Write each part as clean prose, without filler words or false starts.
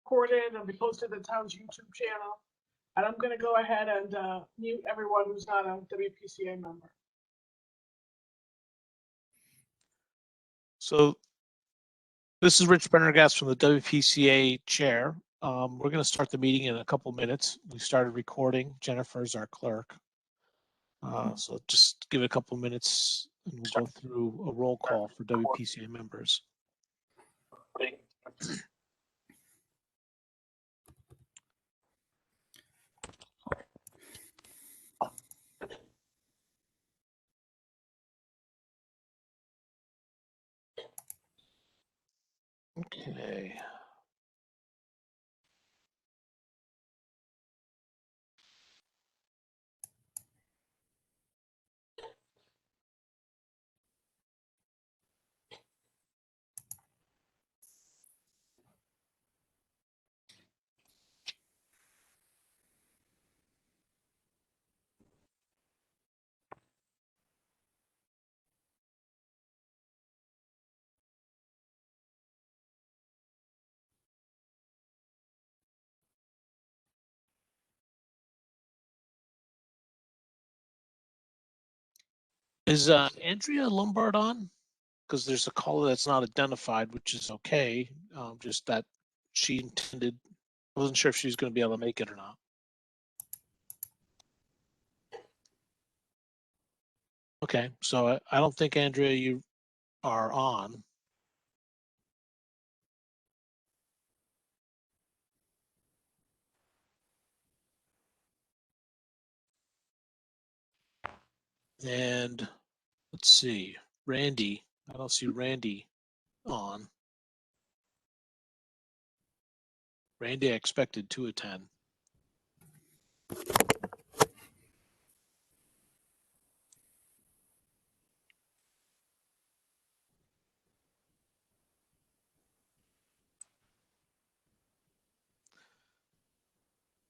recorded and be posted to the town's YouTube channel. And I'm going to go ahead and mute everyone who's not a WPCA member. So this is Rich Brennergast from the WPCA chair. We're going to start the meeting in a couple minutes. We started recording. Jennifer's our clerk. So just give it a couple minutes and we'll go through a roll call for WPCA members. Okay. Is Andrea Lombard on? Because there's a caller that's not identified, which is okay. Just that she intended, I wasn't sure if she's going to be able to make it or not. Okay, so I don't think, Andrea, you are on. And let's see, Randy, I don't see Randy on. Randy, I expected to attend.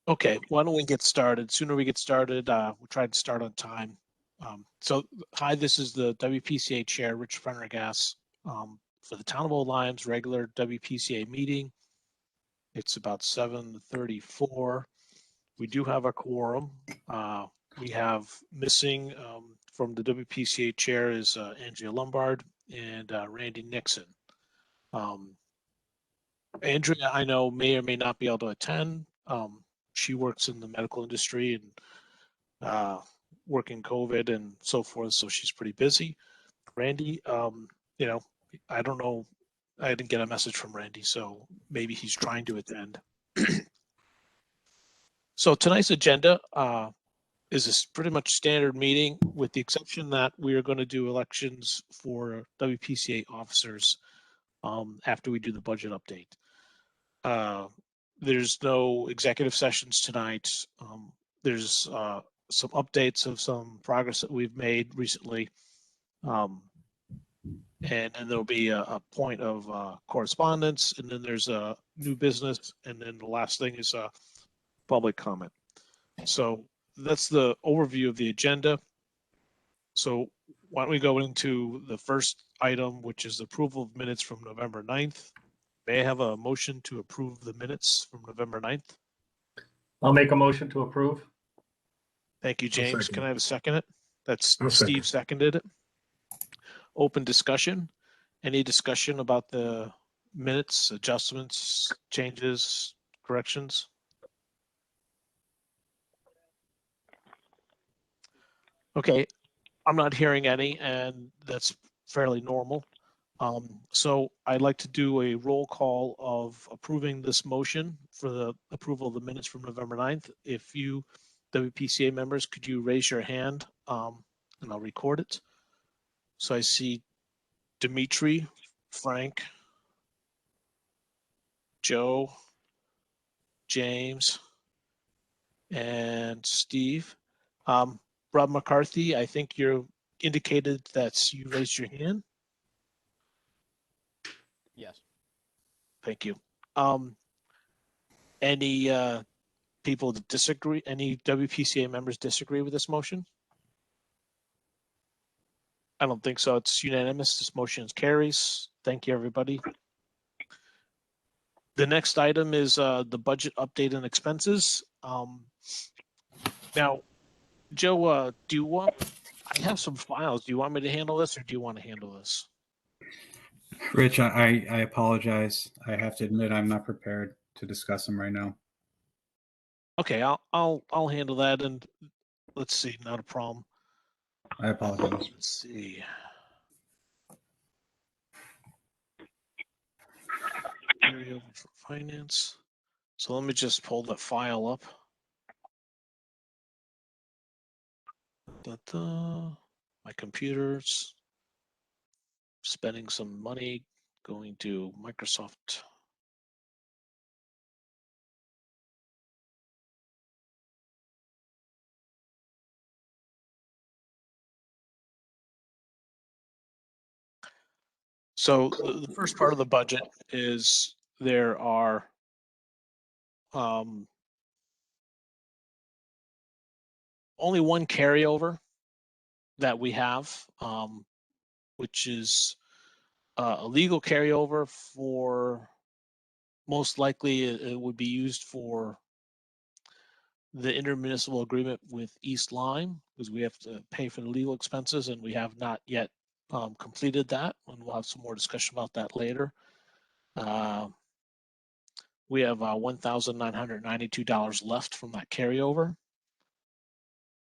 Okay, why don't we get started? Sooner we get started, we'll try to start on time. So, hi, this is the WPCA chair, Rich Prendergast, for the Town of Old Lyme's regular WPCA meeting. It's about 7:34. We do have a quorum. We have missing from the WPCA chair is Andrea Lombard and Randy Nixon. Andrea, I know, may or may not be able to attend. She works in the medical industry and working COVID and so forth, so she's pretty busy. Randy, you know, I don't know. I didn't get a message from Randy, so maybe he's trying to attend. So tonight's agenda is a pretty much standard meeting, with the exception that we are going to do elections for WPCA officers after we do the budget update. There's no executive sessions tonight. There's some updates of some progress that we've made recently. And then there'll be a point of correspondence, and then there's a new business, and then the last thing is public comment. So that's the overview of the agenda. So why don't we go into the first item, which is approval of minutes from November 9th. May I have a motion to approve the minutes from November 9th? I'll make a motion to approve. Thank you, James. Can I have a second? That's I'll second. Steve seconded it. Open discussion. Any discussion about the minutes, adjustments, changes, corrections? Okay, I'm not hearing any, and that's fairly normal. So I'd like to do a roll call of approving this motion for the approval of the minutes from November 9th. If you WPCA members, could you raise your hand and I'll record it. So I see Dimitri, Frank, Joe, James, and Steve. Rob McCarthy, I think you indicated that you raised your hand. Yes. Thank you. Any people that disagree? Any WPCA members disagree with this motion? I don't think so. It's unanimous. This motion carries. Thank you, everybody. The next item is the budget update and expenses. Now, Joe, I have some files. Do you want me to handle this or do you want to handle this? Rich, I apologize. I have to admit I'm not prepared to discuss them right now. Okay, I'll handle that, and let's see, not a problem. I apologize. Let's see. Carryover for finance. So let me just pull that file up. My computer's spending some money going to Microsoft. So the first part of the budget is there are only one carryover that we have, which is a legal carryover for, most likely it would be used for the intermunicipal agreement with East Lyme, because we have to pay for the legal expenses and we have not yet completed that, and we'll have some more discussion about that later. We have $1,992 left from that carryover.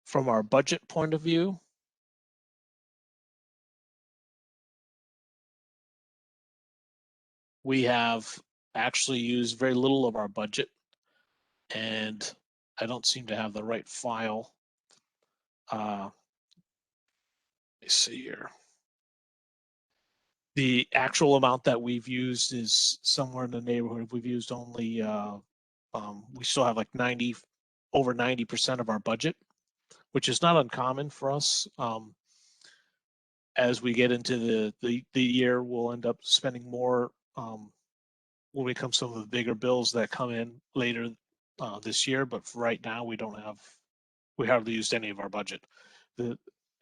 From our budget point of view, we have actually used very little of our budget, and I don't seem to have the right file. Let me see here. The actual amount that we've used is somewhere in the neighborhood. We've used only, we still have like over 90% of our budget, which is not uncommon for us. As we get into the year, we'll end up spending more when we come some of the bigger bills that come in later this year. But for right now, we hardly used any of our budget. The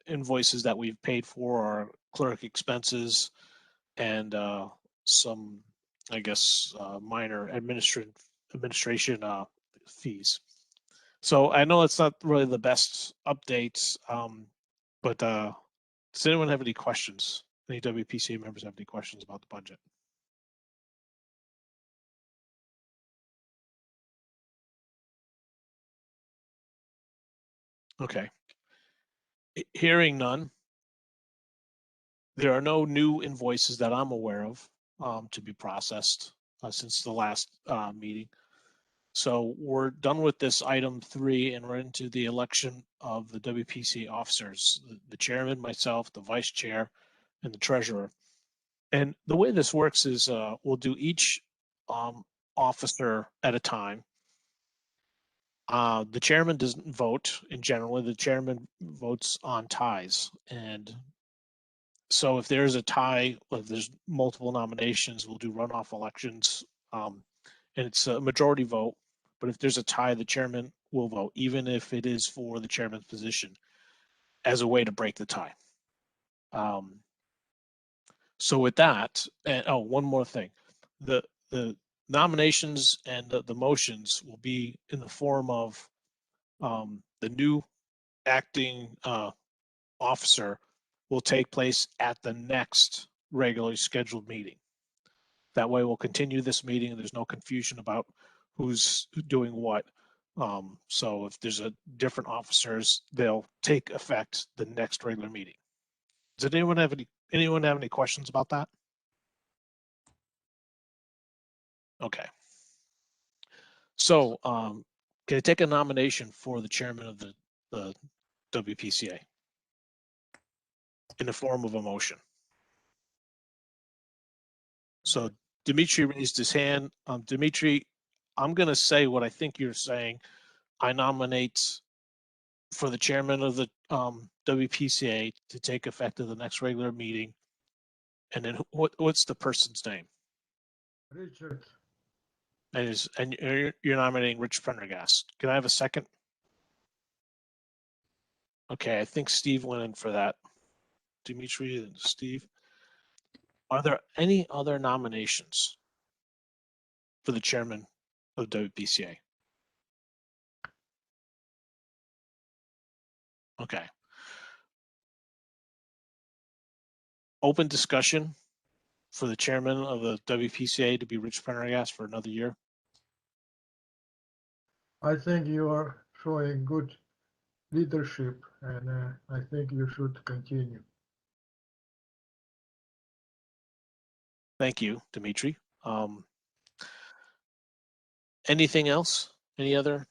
invoices that we've paid for are clerk expenses and some, I guess, minor administration fees. So I know it's not really the best updates, but does anyone have any questions? Any WPCA members have any questions about the budget? Okay. Hearing none, there are no new invoices that I'm aware of to be processed since the last meeting. So we're done with this item 3 and we're into the election of the Wpc officers, the chairman, myself, the vice chair, and the treasurer. And the way this works is we'll do each officer at a time. The chairman doesn't vote in general. The chairman votes on ties. And so if there's a tie, if there's multiple nominations, we'll do runoff elections. And it's a majority vote. But if there's a tie, the chairman will vote, even if it is for the chairman's position, as a way to break the tie. So with that, and one more thing. The nominations and the motions will be in the form of the new acting officer will take place at the next regularly scheduled meeting. That way we'll continue this meeting and there's no confusion about who's doing what. So if there's a different officers, they'll take effect the next regular meeting. Does anyone have any questions about that? Okay. So can I take a nomination for the chairman of the WPCA in the form of a motion? So Dimitri raised his hand. Dimitri, I'm going to say what I think you're saying. I nominate for the chairman of the WPCA to take effect at the next regular meeting. And then what's the person's name? Richard. And you're nominating Rich Prendergast. Can I have a second? Okay, I think Steve went in for that. Dimitri and Steve. Are there any other nominations for the chairman of WPCA? Okay. Open discussion for the chairman of the WPCA to be Rich Prendergast for another year. I think you are showing good leadership, and I think you should continue. Thank you, Dimitri. Anything else? Any other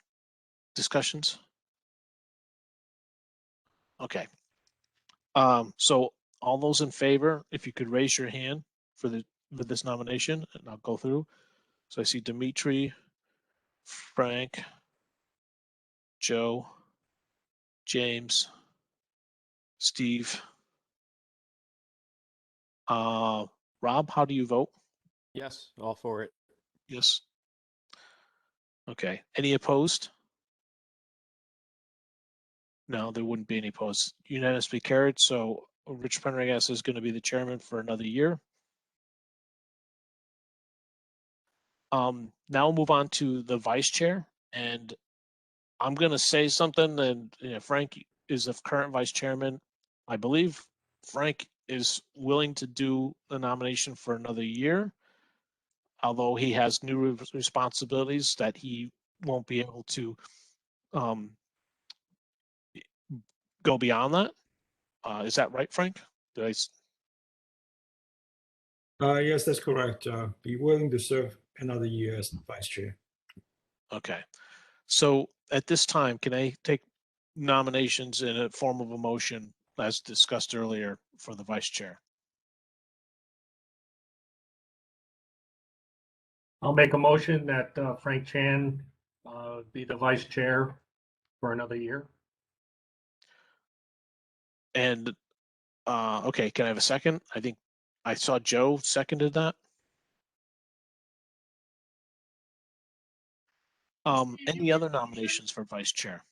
discussions? Okay. So all those in favor, if you could raise your hand for this nomination, and I'll go through. So I see Dimitri, Frank, Joe, James, Steve. Rob, how do you vote? Yes, all for it. Yes. Okay. Any opposed? No, there wouldn't be any opposed. Unanimously carried. So Rich Prendergast is going to be the chairman for another year. Now we'll move on to the vice chair, and I'm going to say something. And Frank is the current vice chairman. I believe Frank is willing to do the nomination for another year, although he has new responsibilities that he won't be able to go beyond that. Is that right, Frank? Yes, that's correct. Be willing to serve another year as vice chair. Okay. So at this time, can I take nominations in a form of a motion as discussed earlier for the vice chair? I'll make a motion that Frank Chan be the vice chair for another year. And okay, can I have a second? I think I saw Joe seconded that. Any other nominations for vice chair?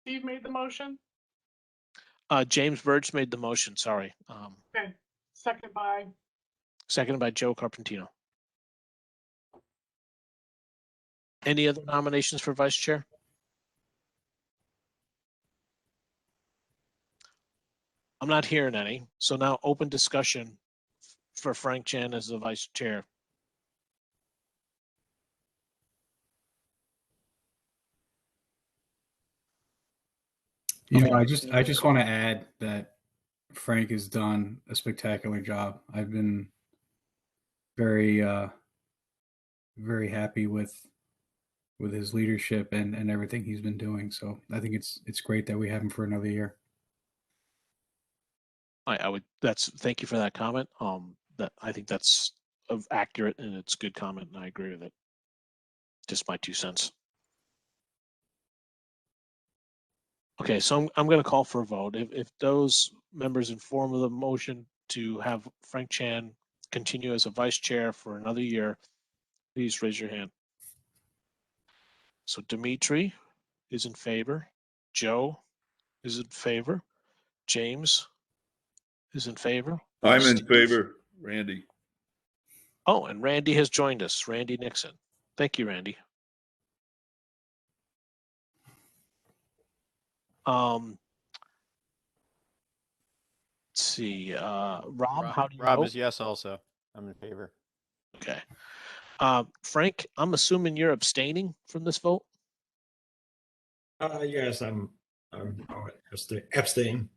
Steve made the motion. James Burge made the motion, sorry. Okay, second by, Seconded by Joe Carpentino. Any other nominations for vice chair? I'm not hearing any. So now open discussion for Frank Chan as the vice chair. I just want to add that Frank has done a spectacular job. I've been very very happy with his leadership and everything he's been doing. So I think it's great that we have him for another year. I would. Thank you for that comment. I think that's accurate and it's a good comment, and I agree with it. Just my 2 cents. Okay, so I'm going to call for a vote. If those members in form of the motion to have Frank Chan continue as a vice chair for another year, please raise your hand. So Dimitri is in favor. Joe is in favor. James is in favor. I'm in Steve? favor, Randy. Oh, and Randy has joined us. Randy Nixon. Thank you, Randy. Let's see. Rob, how do you Rob vote? is yes also. I'm in favor. Okay. Frank, I'm assuming you're abstaining from this vote? Yes, I'm abstain.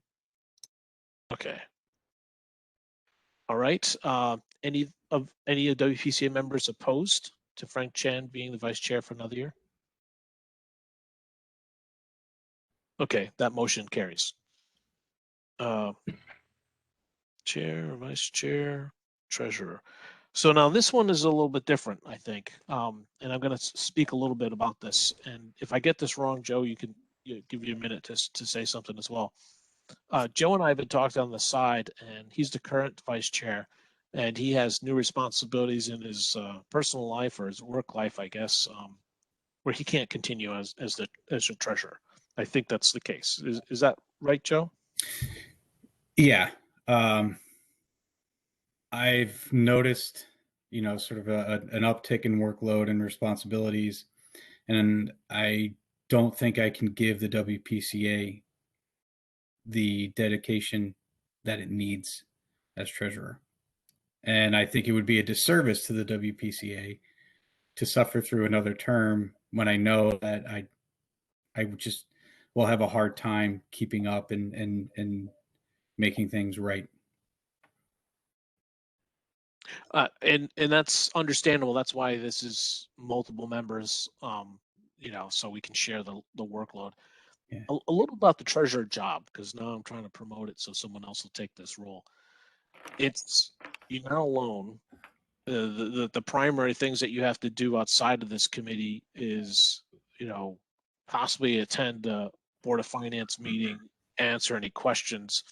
Okay. All right. Any of WPCA members opposed to Frank Chan being the vice chair for another year? Okay, that motion carries. Chair, vice chair, treasurer. So now this one is a little bit different, I think. And I'm going to speak a little bit about this. And if I get this wrong, Joe, you can give you a minute to say something as well. Joe and I have been talking on the side, and he's the current vice chair, and he has new responsibilities in his personal life or his work life, I guess, where he can't continue as the treasurer. I think that's the case. Is that right, Joe? Yeah. I've noticed sort of an uptick in workload and responsibilities. And I don't think I can give the WPCA the dedication that it needs as treasurer. And I think it would be a disservice to the WPCA to suffer through another term when I know that I just will have a hard time keeping up and making things right. And that's understandable. That's why this is multiple members, so we can share the workload. Yeah. A little about the treasurer job, because now I'm trying to promote it so someone else will take this role. You're not alone. The primary things that you have to do outside of this committee is, possibly attend a Board of Finance meeting, answer any questions.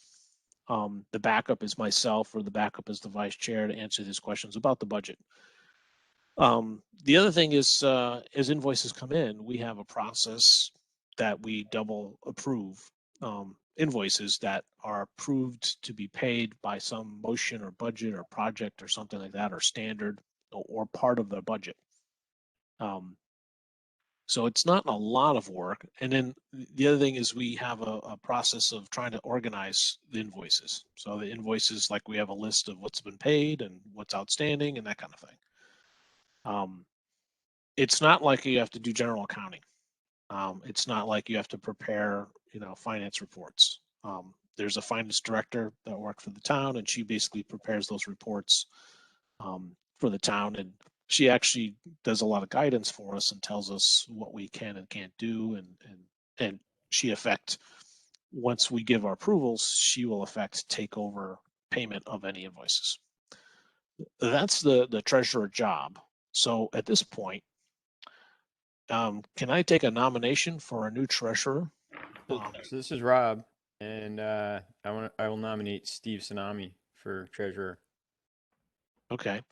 The backup is myself, or the backup is the vice chair to answer these questions about the budget. The other thing is, as invoices come in, we have a process that we double approve invoices that are approved to be paid by some motion or budget or project or something like that, or standard or part of the budget. So it's not a lot of work. And then the other thing is we have a process of trying to organize the invoices. So the invoices, like we have a list of what's been paid and what's outstanding and that kind of thing. It's not like you have to do general accounting. It's not like you have to prepare, finance reports. There's a finance director that worked for the town, and she basically prepares those reports for the town. And she actually does a lot of guidance for us and tells us what we can and can't do. And she once we give our approvals, she will take over payment of any invoices. That's the treasurer job. So at this point, can I take a nomination for a new treasurer? So this is Rob, and I will nominate Steve Tsunami for treasurer. Okay.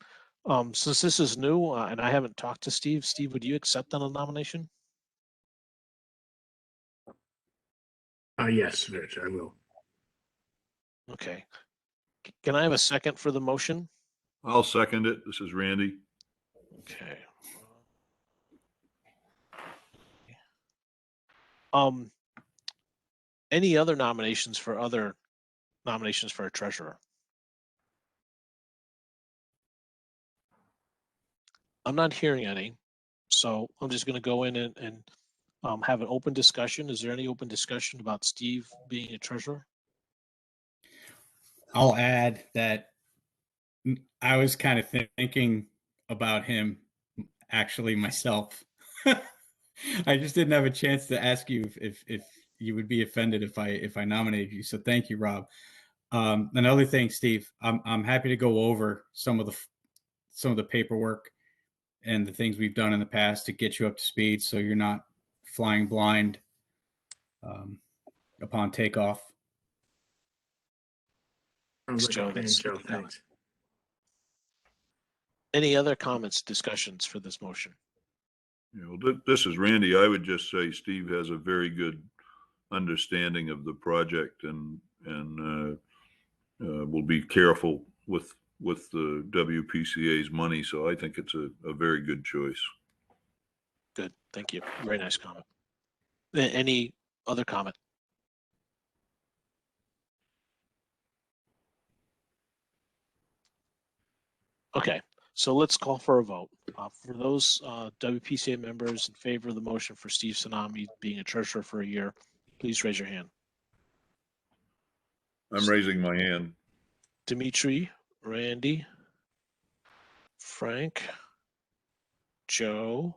Since this is new and I haven't talked to Steve, would you accept on a nomination? Yes, Rich, I will. Okay. Can I have a second for the motion? I'll second it. This is Randy. Okay. Any other nominations for a treasurer? I'm not hearing any, so I'm just going to go in and have an open discussion. Is there any open discussion about Steve being a treasurer? I'll add that I was kind of thinking about him actually myself. I just didn't have a chance to ask you if you would be offended if I nominated you. So thank you, Rob. Another thing, Steve, I'm happy to go over some of the paperwork and the things we've done in the past to get you up to speed, so you're not flying blind upon takeoff. Sounds Joe, like a plan, that's- Joe. Thanks. Any other comments, discussions for this motion? This is Randy. I would just say Steve has a very good understanding of the project and will be careful with the WPCA's money. So I think it's a very good choice. Good, thank you. Very nice comment. Any other comment? Okay, so let's call for a vote. For those WPCA members in favor of the motion for Steve Tsunami being a treasurer for a year, please raise your hand. I'm raising my hand. Dimitri, Randy, Frank, Joe,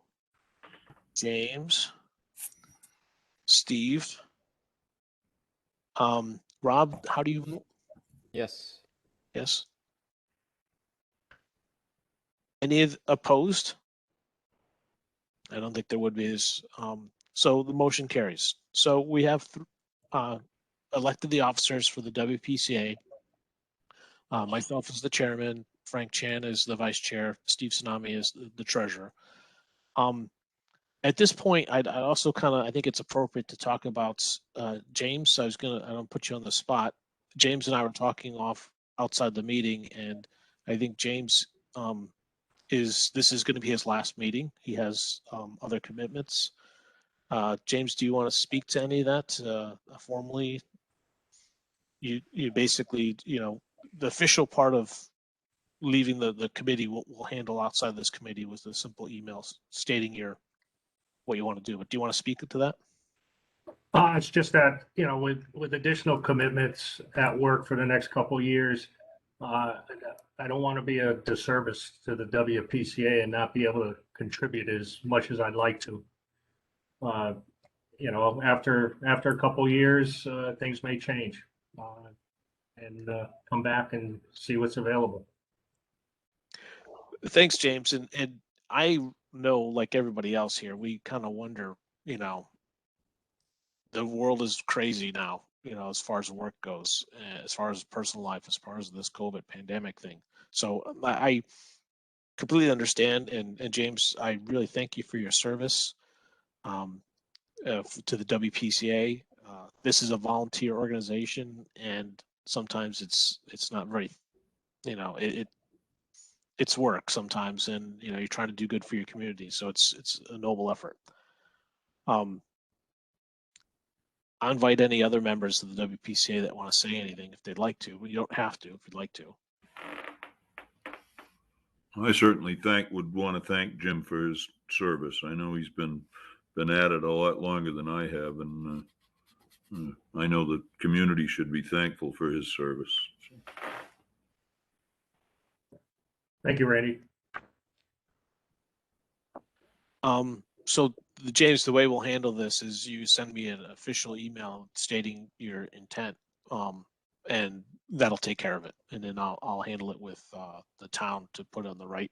James, Steve. Rob, how do you vote? Yes. Yes. Any opposed? I don't think there would be. So the motion carries. So we have elected the officers for the WPCA. Myself as the chairman, Frank Chan is the vice chair, Steve Tsunami is the treasurer. At this point, I'd also I think it's appropriate to talk about James. I don't put you on the spot. James and I were talking outside the meeting, and I think James this is going to be his last meeting. He has other commitments. James, do you want to speak to any of that formally? You basically, the official part of leaving the committee we'll handle outside this committee with a simple email stating what you want to do. But do you want to speak to that? It's just that, with additional commitments at work for the next couple of years, I don't want to be a disservice to the Wpca and not be able to contribute as much as I'd like to. After a couple of years, things may change, and come back and see what's available. Thanks, James. And I know, like everybody else here, we kind of wonder, the world is crazy now, as far as work goes, as far as personal life, as far as this COVID pandemic thing. So I completely understand. And James, I really thank you for your service to the Wpca. This is a volunteer organization, and sometimes it's not very, it's work sometimes, and you're trying to do good for your community. So it's a noble effort. I invite any other members of the Wpca that want to say anything if they'd like to. You don't have to if you'd like to. I certainly would want to thank Jim for his service. I know he's been at it a lot longer than I have, and I know the community should be thankful for his service. Thank you, Randy. So James, the way we'll handle this is you send me an official email stating your intent, and that'll take care of it. And then I'll handle it with the town to put on the right,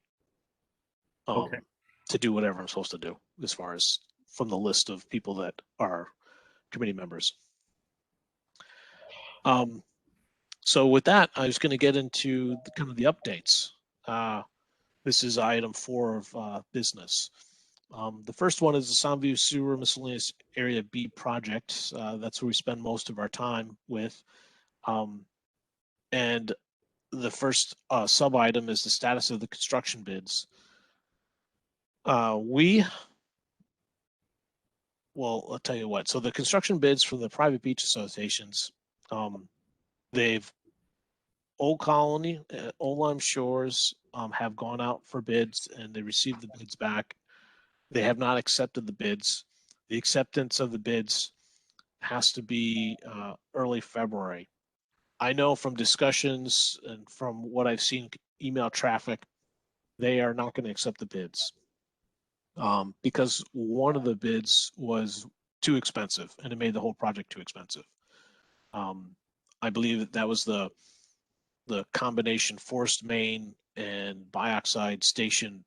Okay. to do whatever I'm supposed to do as far as from the list of people that are committee members. So with that, I was going to get into kind of the updates. This is item 4 of business. The first one is the Soundview Sewer Miscellaneous Area B project. That's where we spend most of our time with. And the first sub item is the status of the construction bids. Well, I'll tell you what. So the construction bids from the private beach associations, they've Old Colony, Old Lyme Shores have gone out for bids, and they received the bids back. They have not accepted the bids. The acceptance of the bids has to be early February. I know from discussions and from what I've seen email traffic, they are not going to accept the bids because one of the bids was too expensive, and it made the whole project too expensive. I believe that was the combination forced main and bioxide station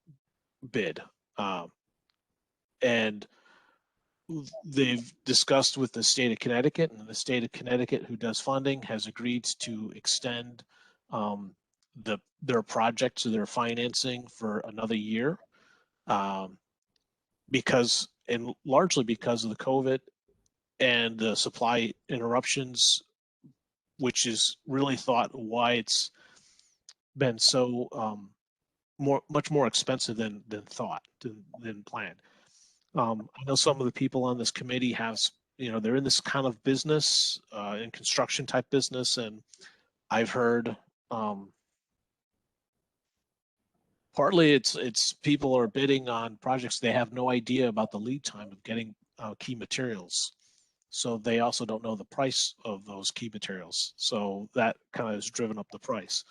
bid. And they've discussed with the state of Connecticut, and the state of Connecticut, who does funding, has agreed to extend their project to their financing for another year, because, and largely because of the COVID and the supply interruptions, which is really thought why it's been so much more expensive than planned. I know some of the people on this committee have, they're in this kind of business, in construction type business, and I've heard partly it's people are bidding on projects they have no idea about the lead time of getting key materials. So they also don't know the price of those key materials. So that kind of has driven up the price.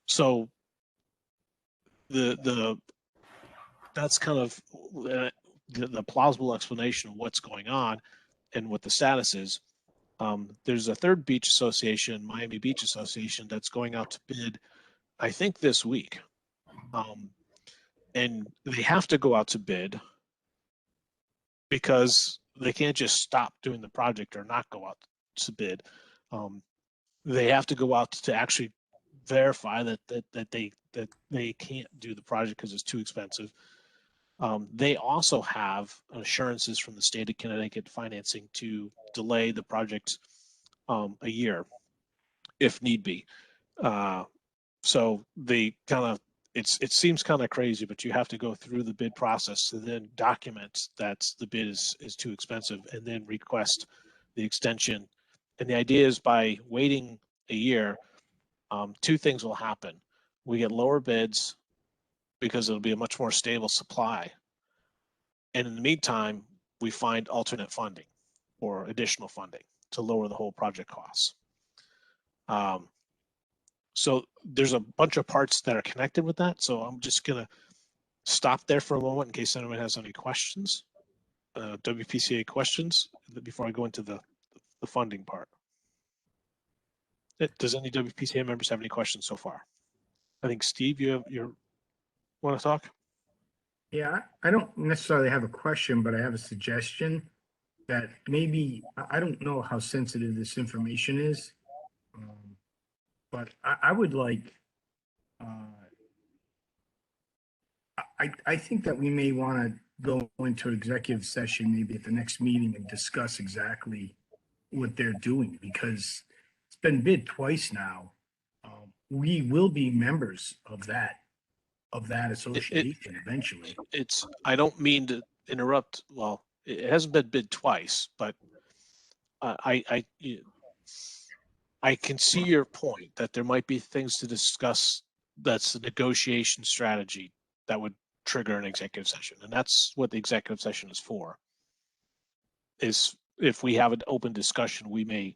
So that's kind of the plausible explanation of what's going on and what the status is. There's a third beach association, Miami Beach Association, that's going out to bid, I think this week. And they have to go out to bid because they can't just stop doing the project or not go out to bid. They have to go out to actually verify that they can't do the project because it's too expensive. They also have assurances from the state of Connecticut financing to delay the project a year if need be. So they kind of it seems kind of crazy, but you have to go through the bid process to then document that the bid is too expensive and then request the extension. And the idea is by waiting a year, two things will happen. We get lower bids because it'll be a much more stable supply. And in the meantime, we find alternate funding or additional funding to lower the whole project costs. So there's a bunch of parts that are connected with that. So I'm just going to stop there for a moment in case anyone has any questions, Wpca questions, before I go into the funding part. Does any WPCA members have any questions so far? I think Steve, you want to talk? Yeah, I don't necessarily have a question, but I have a suggestion that maybe, I don't know how sensitive this information is, but I would like, I think that we may want to go into executive session maybe at the next meeting and discuss exactly what they're doing, because it's been bid twice now. We will be members of that association eventually. I don't mean to interrupt. Well, it hasn't been bid twice, but I can see your point that there might be things to discuss. That's a negotiation strategy that would trigger an executive session. And that's what the executive session is for. Is if we have an open discussion, we may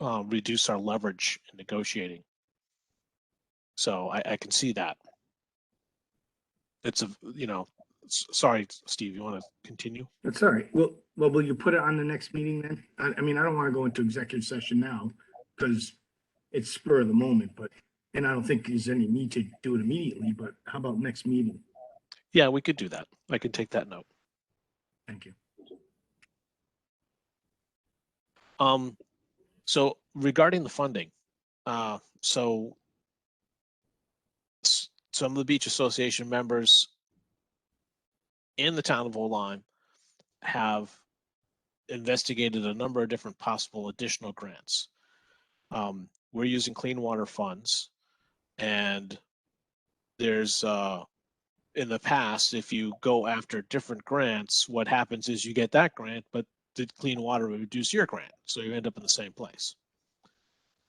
reduce our leverage in negotiating. So I can see that. It's sorry, Steve, you want to continue? That's all right. Well, will you put it on the next meeting then? I mean, I don't want to go into executive session now because it's spur of the moment, and I don't think there's any need to do it immediately, but how about next meeting? Yeah, we could do that. I can take that note. Thank you. So regarding the funding, so some of the Beach Association members in the town of Oline have investigated a number of different possible additional grants. We're using clean water funds, and there's in the past, if you go after different grants, what happens is you get that grant, but the clean water will reduce your grant, so you end up in the same place.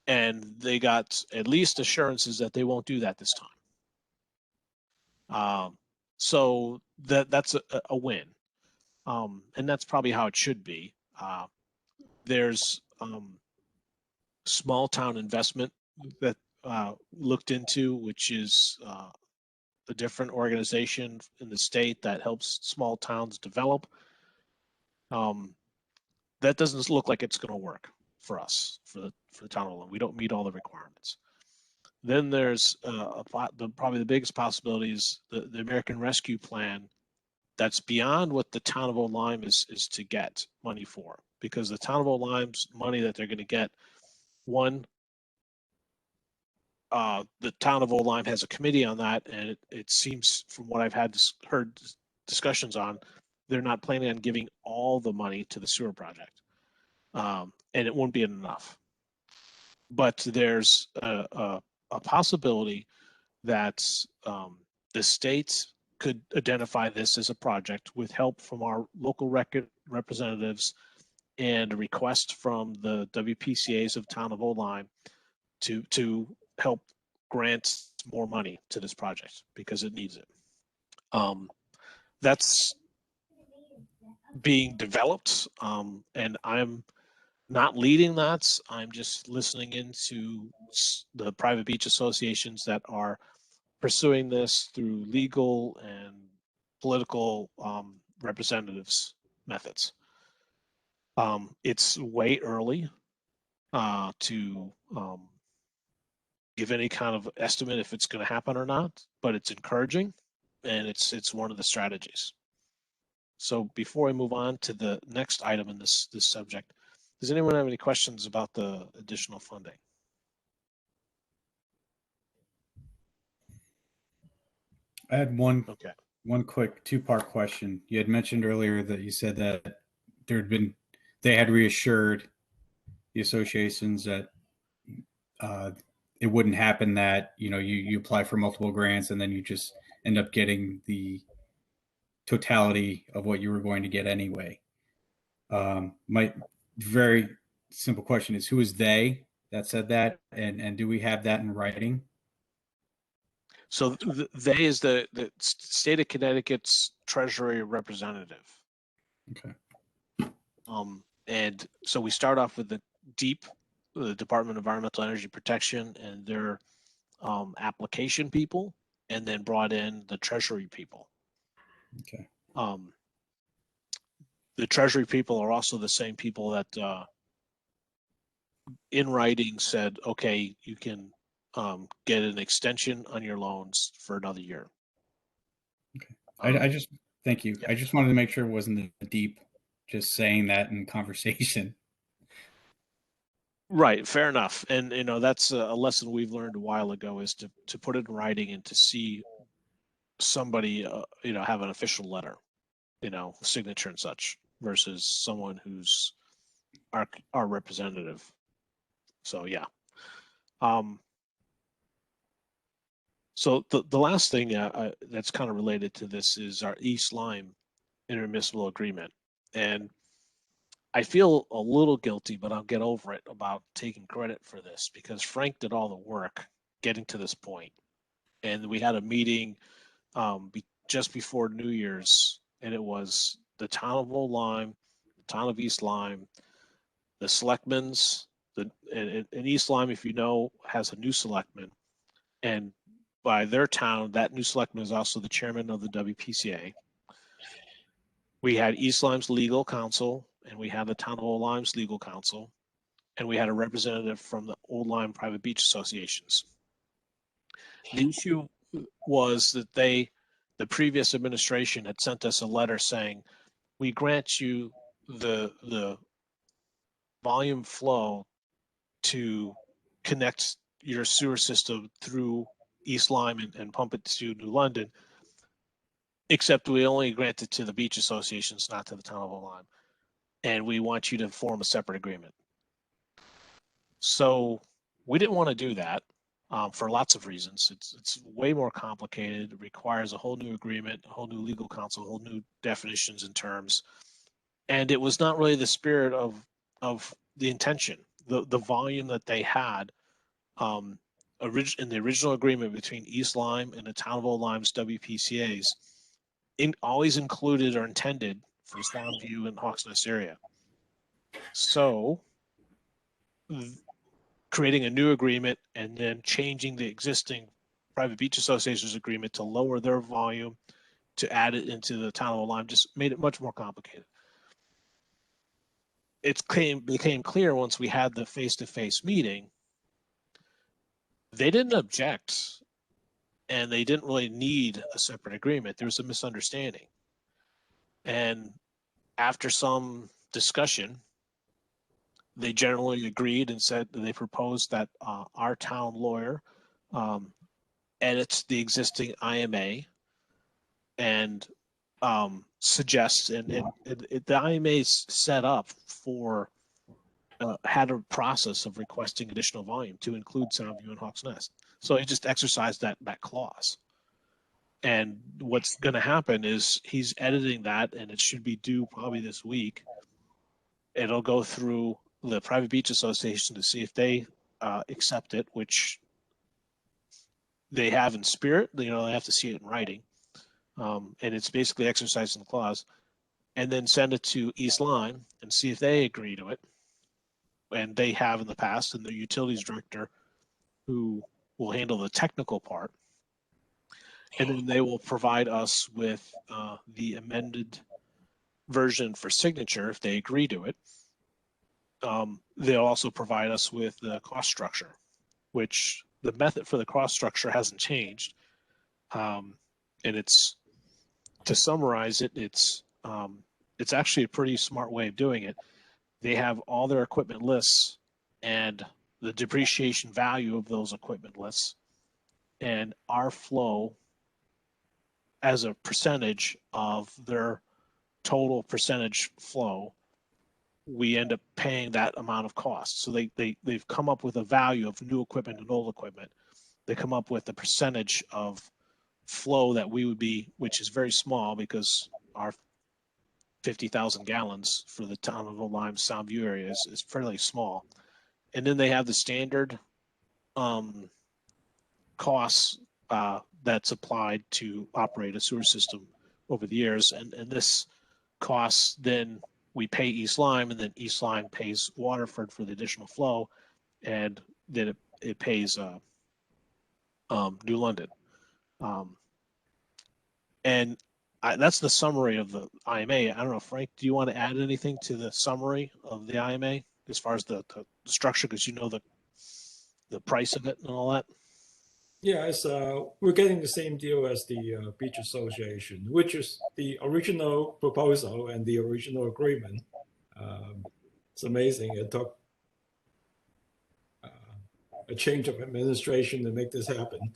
And they got at least assurances that they won't do that this time. So that's a win. And that's probably how it should be. There's small town investment that looked into, which is a different organization in the state that helps small towns develop. That doesn't look like it's going to work for us, for the town of Oline. We don't meet all the requirements. Then there's probably the biggest possibility is the American Rescue Plan. That's beyond what the town of Oline is to get money for, because the town of Oline's money that they're going to get, one, the town of Oline has a committee on that, and it seems from what I've heard discussions on, they're not planning on giving all the money to the sewer project, and it won't be enough. But there's a possibility that the state could identify this as a project with help from our local representatives and a request from the WPCAs of town of Oline to help grant more money to this project because it needs it. That's being developed, and I'm not leading that. I'm just listening into the private beach associations that are pursuing this through legal and political representatives methods. It's way early to give any kind of estimate if it's going to happen or not, but it's encouraging, and it's one of the strategies. So before I move on to the next item in this subject, does anyone have any questions about the additional funding? I had one Okay. one quick two-part question. You had mentioned earlier that you said that they had reassured the associations that it wouldn't happen that, you apply for multiple grants and then you just end up getting the totality of what you were going to get anyway. My very simple question is, who is they that said that? And do we have that in writing? So they is the state of Connecticut's Treasury representative. Okay. And so we start off with the Department of Environmental Energy Protection and their application people, and then brought in the Treasury people. Okay. The Treasury people are also the same people that in writing said, okay, you can get an extension on your loans for another year. Okay. I just, thank you. Yeah. I just wanted to make sure it wasn't deep, just saying that in conversation. Right, fair enough. And that's a lesson we've learned a while ago, is to put it in writing and to see somebody have an official letter, signature and such, versus someone who's our representative. So yeah. So the last thing that's kind of related to this is our East Lyme intermunicipal agreement. And I feel a little guilty, but I'll get over it about taking credit for this, because Frank did all the work getting to this point. And we had a meeting just before New Year's, and it was the town of Old Lyme, the town of East Lyme, the selectmen's, and East Lyme, if you know, has a new selectman. And by their town, that new selectman is also the chairman of the Wpca. We had East Lyme's legal counsel, and we had the town of Old Lyme's legal counsel, and we had a representative from the Old Lyme private beach associations. The issue was that the previous administration had sent us a letter saying, we grant you the volume flow to connect your sewer system through East Lyme and pump it to New London, except we only grant it to the beach associations, not to the town of Old Lyme. And we want you to form a separate agreement. So we didn't want to do that for lots of reasons. It's way more complicated. It requires a whole new agreement, a whole new legal counsel, a whole new definitions and terms. And it was not really the spirit of the intention. The volume that they had in the original agreement between East Lyme and the town of Old Lyme's WPCAs always included or intended for Soundview and Hawks Nest area. So creating a new agreement and then changing the existing private beach associations agreement to lower their volume to add it into the town of Old Lyme just made it much more complicated. It became clear once we had the face-to-face meeting, they didn't object and they didn't really need a separate agreement. There was a misunderstanding. And after some discussion, they generally agreed and said that they proposed that our town lawyer edits the existing IMA and suggests, and the IMA is set up for had a process of requesting additional volume to include Soundview and Hawks Nest. So he just exercised that clause. And what's going to happen is he's editing that, and it should be due probably this week. It'll go through the Private Beach Association to see if they accept it, which they have in spirit. They have to see it in writing. And it's basically exercising the clause. And then send it to East Lyme and see if they agree to it. And they have in the past, and the utilities director who will handle the technical part. And then they will provide us with the amended version for signature if they agree to it. They'll also provide us with the cost structure, which the method for the cost structure hasn't changed. And it's, to summarize it, it's actually a pretty smart way of doing it. They have all their equipment lists and the depreciation value of those equipment lists, and our flow as a percentage of their total percentage flow we end up paying that amount of cost. So they've come up with a value of new equipment and old equipment. They come up with a percentage of flow that we would be, which is very small because our 50,000 gallons for the town of Lyme Soundview area is fairly small. And then they have the standard costs that's applied to operate a sewer system over the years. And this costs, then we pay East Lyme, and then East Lyme pays Waterford for the additional flow, and then it pays New London. And that's the summary of the IMA. I don't know, Frank, do you want to add anything to the summary of the IMA as far as the structure, because you know the price of it and all that? Yeah, it's we're getting the same deal as the Beach Association, which is the original proposal and the original agreement. It's amazing. It took a change of administration to make this happen.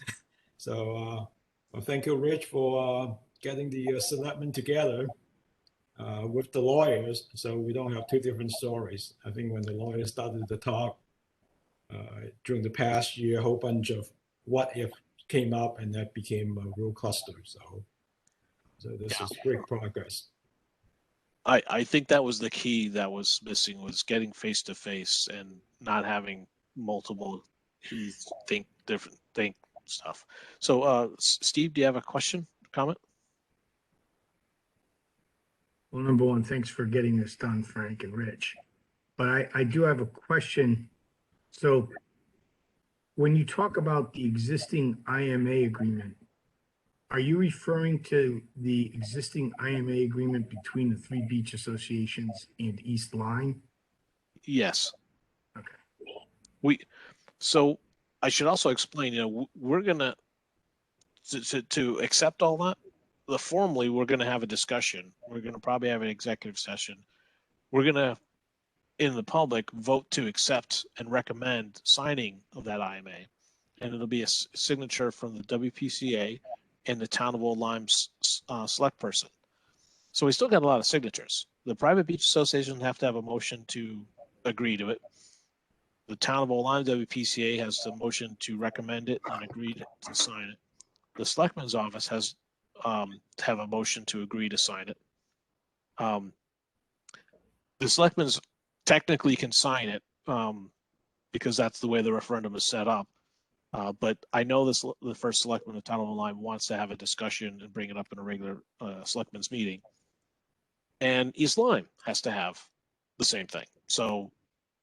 So well, thank you, Rich, for getting the selectmen together with the lawyers, so we don't have two different stories. I think when the lawyers started to talk during the past year, a whole bunch of what if came up, and that became a real cluster. So this is great progress. I think that was the key that was missing, was getting face to face and not having multiple think stuff. So Steve, do you have a question, comment? Well, number one, thanks for getting this done, Frank and Rich. But I do have a question. So when you talk about the existing IMA agreement, are you referring to the existing IMA agreement between the three beach associations and East Lyme? Yes. Okay. So I should also explain, we're gonna to accept all that. Formally, we're gonna have a discussion. We're gonna probably have an executive session. We're gonna, in the public, vote to accept and recommend signing of that IMA, and it'll be a signature from the WPCA and the town of Old Lyme's select person. So we still got a lot of signatures. The private beach associations have to have a motion to agree to it. The town of Old Lyme WPCA has the motion to recommend it and agree to sign it. The selectman's office has have a motion to agree to sign it. The selectmen's technically can sign it because that's the way the referendum is set up. But I know the first selectman of town of Old Lyme wants to have a discussion and bring it up in a regular selectmen's meeting. And East Lyme has to have the same thing. So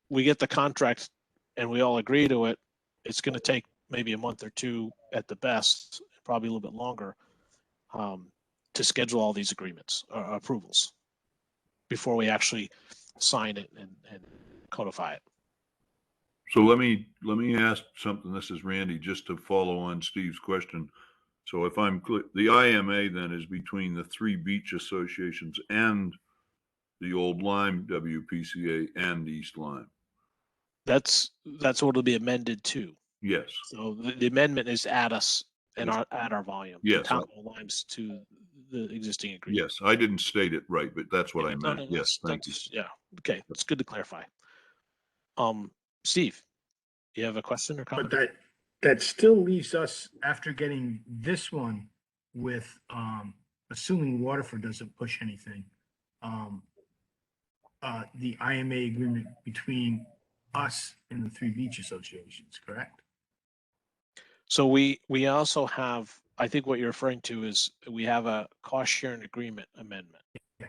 we get the contract and we all agree to it. It's going to take maybe a month or two at the best, probably a little bit longer, to schedule all these agreements or approvals before we actually sign it and codify it. So let me ask something. This is Randy, just to follow on Steve's question. So if I'm clear, the IMA then is between the three beach associations and the Old Lyme WPCA and East Lyme. That's what it'll be amended to. Yes. So the amendment is add us and add our volume. Yes. Town of Old Lyme's to the existing agreement. Yes, I didn't state it right, but that's what I meant. No, yes, thank you. Yeah. Okay, it's good to clarify. Steve, you have a question or comment? But that still leaves us, after getting this one with, assuming Waterford doesn't push anything, the IMA agreement between us and the three beach associations, correct? So we also have, I think what you're referring to is we have a cost sharing agreement amendment. Yeah.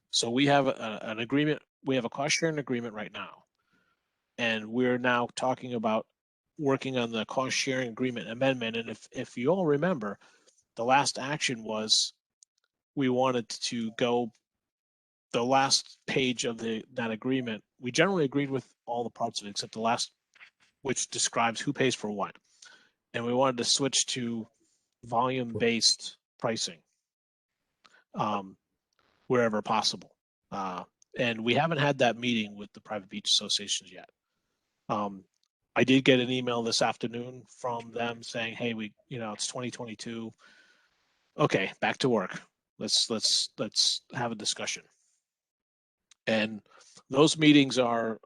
So we have an agreement, we have a cost sharing agreement right now. And we're now talking about working on the cost sharing agreement amendment. And if you all remember, the last action was we wanted to go the last page of that agreement. We generally agreed with all the parts of it except the last, which describes who pays for what. And we wanted to switch to volume-based pricing wherever possible. And we haven't had that meeting with the private beach associations yet. I did get an email this afternoon from them saying, hey, it's 2022. Okay, back to work. Let's have a discussion. And those meetings are,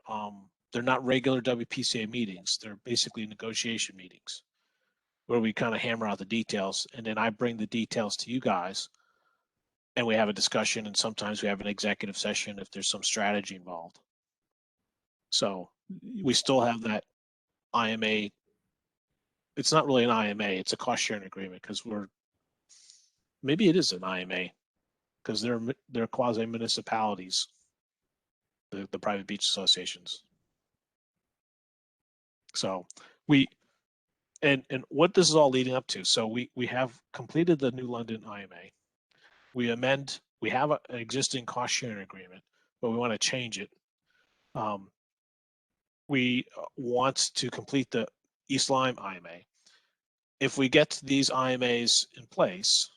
they're not regular WPCA meetings. They're basically negotiation meetings where we kind of hammer out the details, and then I bring the details to you guys and we have a discussion, and sometimes we have an executive session if there's some strategy involved. So we still have that IMA. It's not really an IMA, it's a cost sharing agreement, because maybe it is an IMA because they're quasi municipalities, the private beach associations. So and what this is all leading up to. So we have completed the New London IMA. We have an existing cost sharing agreement, but we want to change it. We want to complete the East Lyme IMA. If we get these IMAs in place,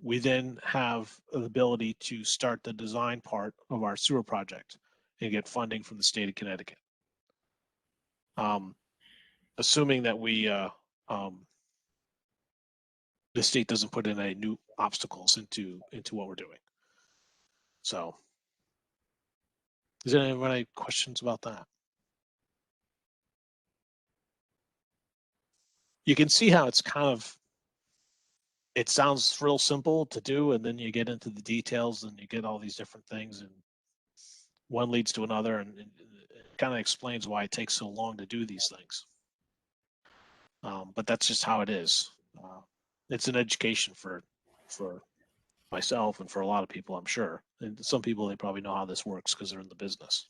we then have the ability to start the design part of our sewer project and get funding from the state of Connecticut. Assuming that the state doesn't put in any new obstacles into what we're doing. So, does anyone have any questions about that? You can see how it's it sounds real simple to do, and then you get into the details and you get all these different things, and one leads to another, and it kind of explains why it takes so long to do these things. But that's just how it is. It's an education for myself and for a lot of people, I'm sure. And some people, they probably know how this works because they're in the business.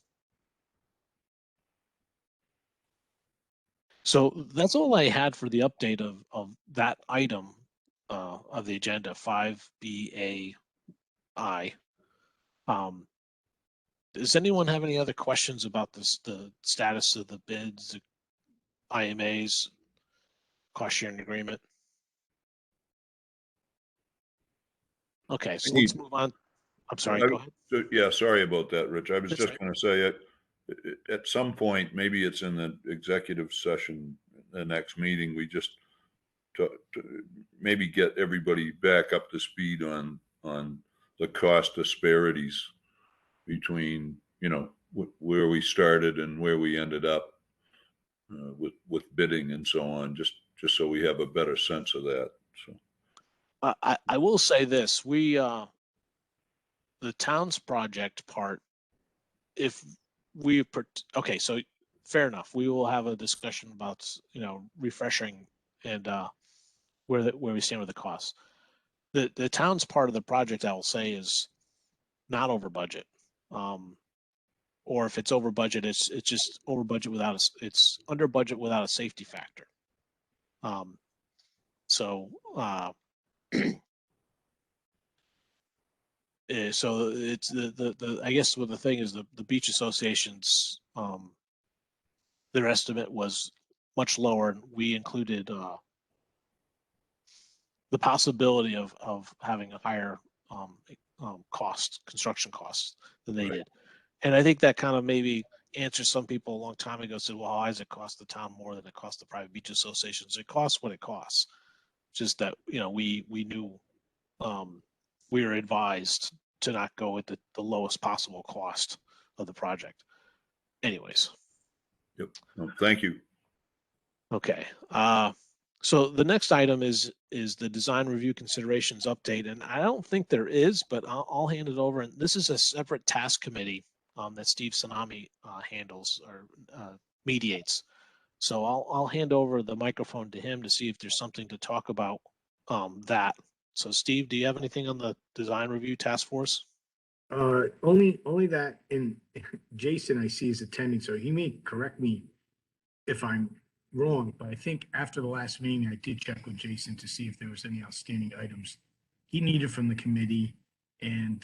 So that's all I had for the update of that item of the agenda, 5BAI. Does anyone have any other questions about the status of the bids, the IMAs, cost sharing agreement? Okay, so let's move on. I'm sorry, go ahead. Yeah, sorry about that, Rich. I was That's just right. going to say at some point, maybe it's in the executive session, the next meeting, we just to maybe get everybody back up to speed on the cost disparities between, where we started and where we ended up with bidding and so on, just so we have a better sense of that. So I will say this, the town's project part, okay, so fair enough. We will have a discussion about, refreshing and where we stand with the costs. The town's part of the project, I will say, is not over budget. Or if it's over budget, it's just over budget it's under budget without a safety factor. So it's I guess what the thing is, the beach associations, their estimate was much lower, and we included the possibility of having a higher construction costs than they did. And I think that kind of maybe answers some people a long time ago, said, well, why does it cost the town more than it costs the private beach associations? It costs what it costs. Just that, we knew, we were advised to not go with the lowest possible cost of the project. Anyways. Yep. Well, thank you. Okay. So the next item is the design review considerations update. And I don't think there is, but I'll hand it over. And this is a separate task committee that Steve Tsunami handles or mediates. So I'll hand over the microphone to him to see if there's something to talk about that. So Steve, do you have anything on the design review task force? Only that, and Jason I see is attending, so he may correct me if I'm wrong, but I think after the last meeting, I did check with Jason to see if there was any outstanding items he needed from the committee. And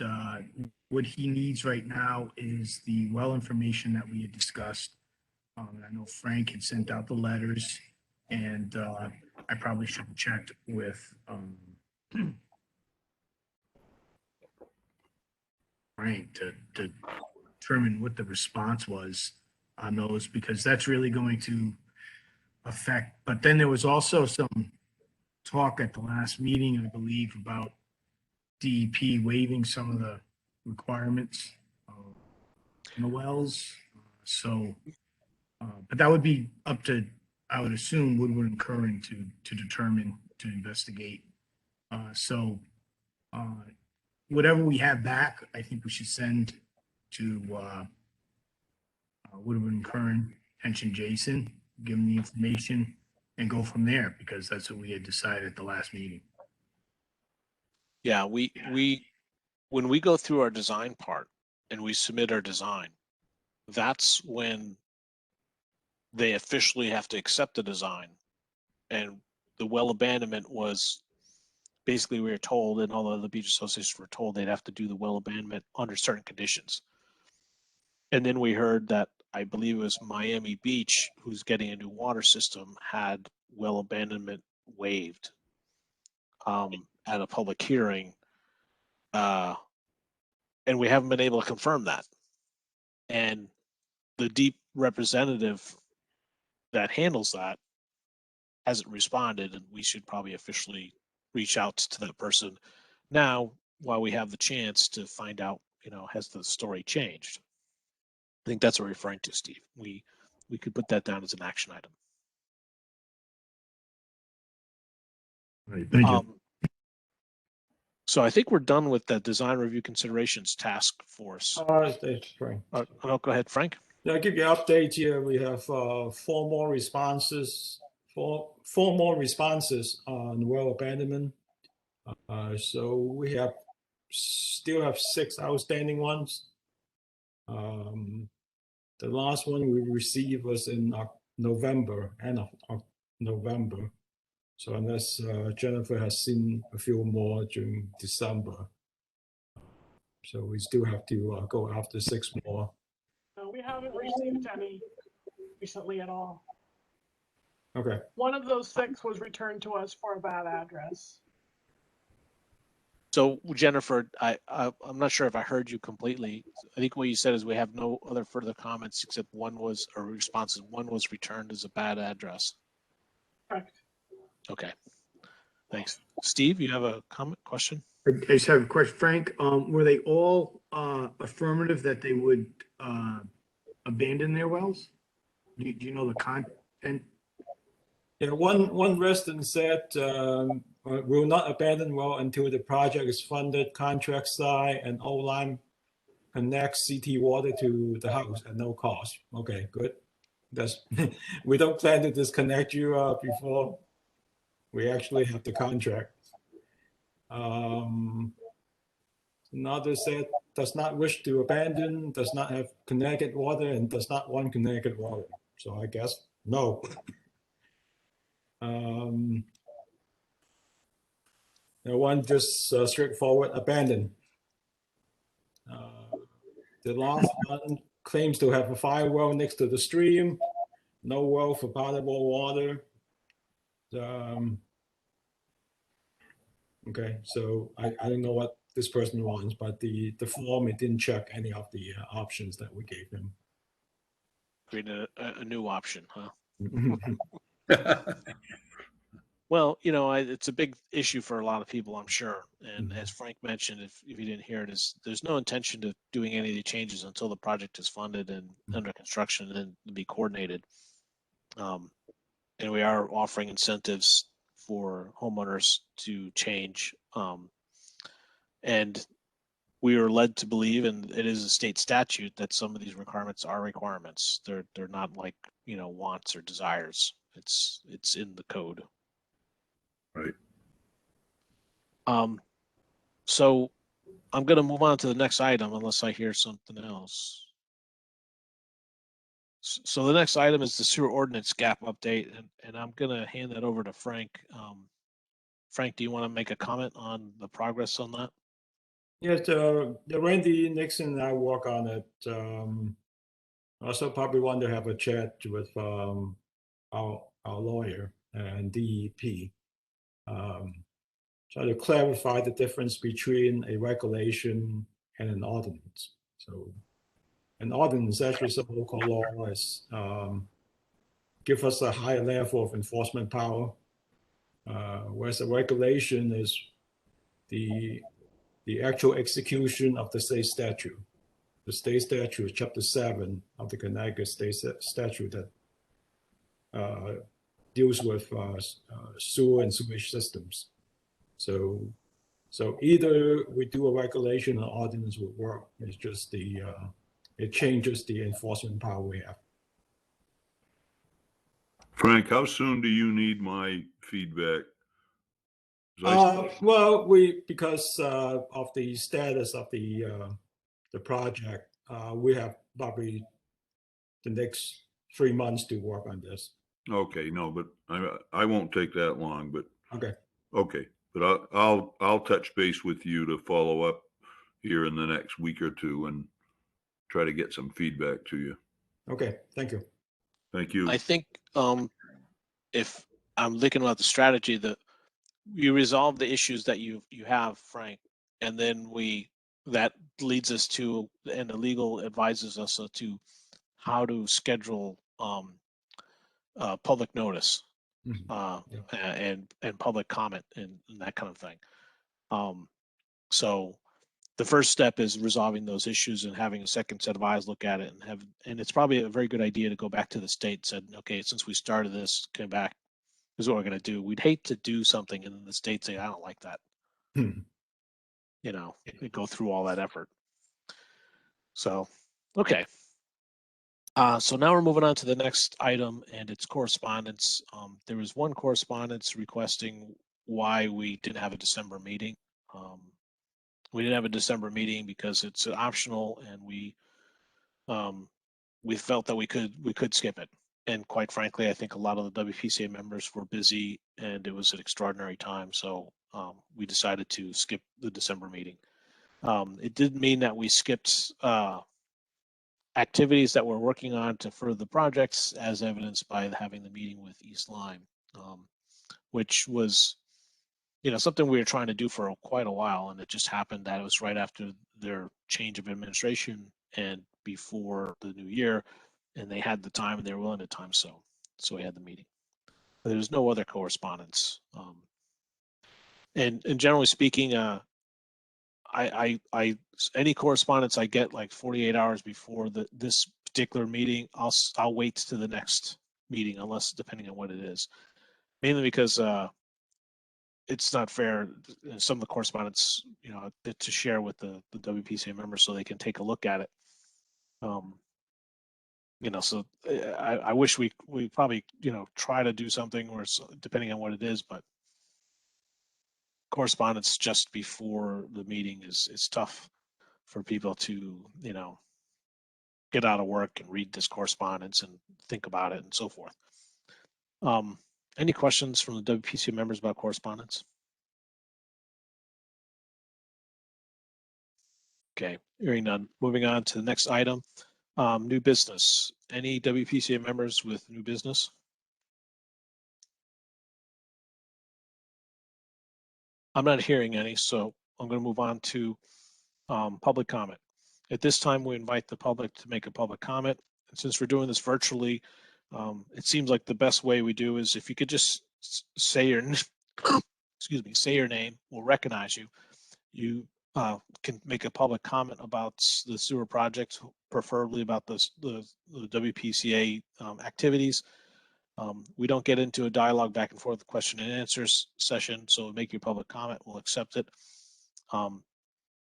what he needs right now is the well information that we had discussed. I know Frank had sent out the letters, and I probably should have checked with Frank to determine what the response was on those, because that's really going to affect. But then there was also some talk at the last meeting, I believe, about DEP waiving some of the requirements in the wells. So, but that would be up to, I would assume, Woodward and Curran to determine, to investigate. So, whatever we have back, I think we should send to Woodward and Curran, mention Jason, give him the information, and go from there, because that's what we had decided at the last meeting. Yeah, when we go through our design part and we submit our design, that's when they officially have to accept the design. And the well abandonment was basically, we were told, and all the other beach associations were told, they'd have to do the well abandonment under certain conditions. And then we heard that, I believe it was Miami Beach, who's getting a new water system, had well abandonment waived at a public hearing. And we haven't been able to confirm that. And the deep representative that handles that hasn't responded, and we should probably officially reach out to that person now while we have the chance to find out, has the story changed? I think that's what we're referring to, Steve. We could put that down as an action item. Right, thank you. So I think we're done with the design review considerations task force. Thanks, Frank. Go ahead, Frank. Yeah, I'll give you an update here. We have four more responses on well abandonment. So we still have 6 outstanding ones. The last one we received was in November, end of November. So unless Jennifer has seen a few more during December. So we still have to go after 6 more. No, we haven't received any recently at all. Okay. One of those 6 was returned to us for a bad address. So Jennifer, I'm not sure if I heard you completely. I think what you said is we have no other further comments except one was returned as a bad address. Correct. Okay. Thanks. Steve, you have a comment, question? I just have a question, Frank. Were they all affirmative that they would abandon their wells? Do you know the content? Yeah, one resident said, will not abandon well until the project is funded, contract signed, and O-Line connects CT water to the house at no cost. Okay, good. We don't plan to disconnect you before we actually have the contract. Another said, does not wish to abandon, does not have connected water, and does not want connected water. So I guess no. One just straightforward abandon. The last one claims to have a fire well next to the stream, no well for potable water. Okay, so I don't know what this person wants, but the form, it didn't check any of the options that we gave him. Create a new option, huh? Well, it's a big issue for a lot of people, I'm sure. And as Frank mentioned, if you didn't hear it, there's no intention to doing any of the changes until the project is funded and under construction and then be coordinated. And we are offering incentives for homeowners to change. And we are led to believe, and it is a state statute, that some of these requirements are requirements. They're not like, wants or desires. It's in the code. Right. So I'm going to move on to the next item unless I hear something else. So the next item is the sewer ordinance gap update, and I'm going to hand that over to Frank. Frank, do you want to make a comment on the progress on that? Yes, Randy Nixon and I work on it. Also probably want to have a chat with our lawyer and DEP. Try to clarify the difference between a regulation and an ordinance. So an ordinance actually is a local law, is give us a higher level of enforcement power, whereas a regulation is the actual execution of the state statute. the state statute, chapter 7 of the Connecticut state statute that deals with sewer and sewage systems. So either we do a regulation or ordinance will work. It's just it changes the enforcement power we have. Frank, how soon do you need my feedback? Well, because of the status of the project, we have probably the next 3 months to work on this. Okay, no, but I won't take that long, but Okay. But I'll touch base with you to follow up here in the next week or two and try to get some feedback to you. Okay, thank you. Thank you. I think if I'm thinking about the strategy, that you resolve the issues that you have, Frank, and then that leads us to, and the legal advises us to how to schedule public notice and public comment and that kind of thing. So the first step is resolving those issues and having a second set of eyes look at it, and it's probably a very good idea to go back to the state and said, okay, since we started this, came back, this is what we're going to do. We'd hate to do something and then the state say, I don't like that. You know, go through all that effort. So, okay. So now we're moving on to the next item, and it's correspondence. There was one correspondence requesting why we didn't have a December meeting. We didn't have a December meeting because it's optional, and we felt that we could skip it. And quite frankly, I think a lot of the Wpca members were busy, and it was an extraordinary time, so we decided to skip the December meeting. It didn't mean that we skipped activities that we're working on to further the projects, as evidenced by having the meeting with East Lyme, which was, something we were trying to do for quite a while, and it just happened that it was right after their change of administration and before the new year, and they had the time and they were willing to time, so we had the meeting. But there was no other correspondence, and generally speaking, any correspondence I get like 48 hours before this particular meeting, I'll wait to the next meeting, unless depending on what it is. Mainly because it's not fair. Some of the correspondence, to share with the WPCA members so they can take a look at it. So I wish we probably try to do something where it's, depending on what it is, but correspondence just before the meeting is tough for people to get out of work and read this correspondence and think about it and so forth. Any questions from the WPCA members about correspondence? Okay, hearing none. Moving on to the next item, new business. Any WPCA members with new business? I'm not hearing any, so I'm going to move on to public comment. At this time, we invite the public to make a public comment. And since we're doing this virtually, it seems like the best way we do is if you could just say your say your name, we'll recognize you. You can make a public comment about the sewer project, preferably about the WPCA activities. We don't get into a dialogue back and forth, question and answers session, so make your public comment, we'll accept it.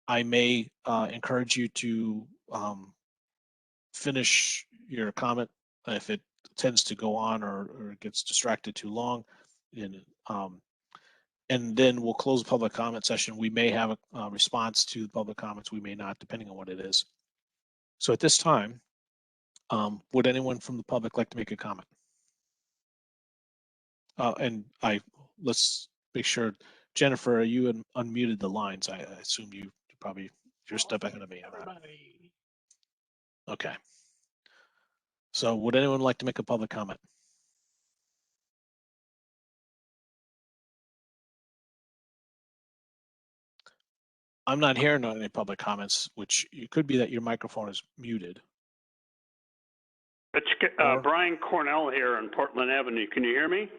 I may encourage you to finish your comment if it tends to go on or gets distracted too long. And then we'll close the public comment session. We may have a response to the public comments, we may not, depending on what it is. So at this time, would anyone from the public like to make a comment? And let's make sure, Jennifer, you unmuted the lines. I assume you probably, you're stepping ahead of me. Okay. So would anyone like to make a public comment? I'm not hearing any public comments, which it could be that your microphone is muted. It's Brian Cornell here on Portland Avenue. Can you hear me?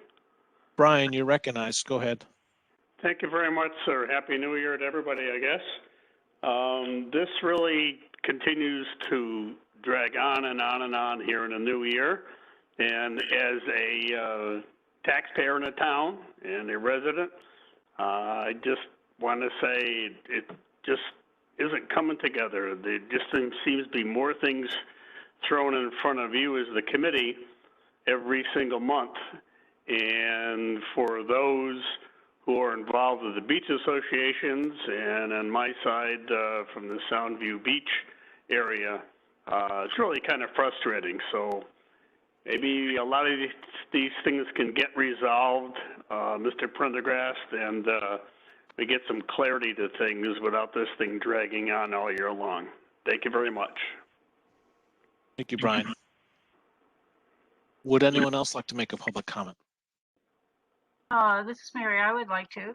Brian, you're recognized. Go ahead. Thank you very much, sir. Happy New Year to everybody, I guess. This really continues to drag on and on and on here in the new year. And as a taxpayer in a town and a resident, I just want to say it just isn't coming together. There just seems to be more things thrown in front of you as the committee every single month. And for those who are involved with the beach associations and on my side from the Soundview Beach area, it's really kind of frustrating. So maybe a lot of these things can get resolved, Mr. Prendergast, and we get some clarity to things without this thing dragging on all year long. Thank you very much. Thank you, Brian. Would anyone else like to make a public comment? This is Mary. I would like to.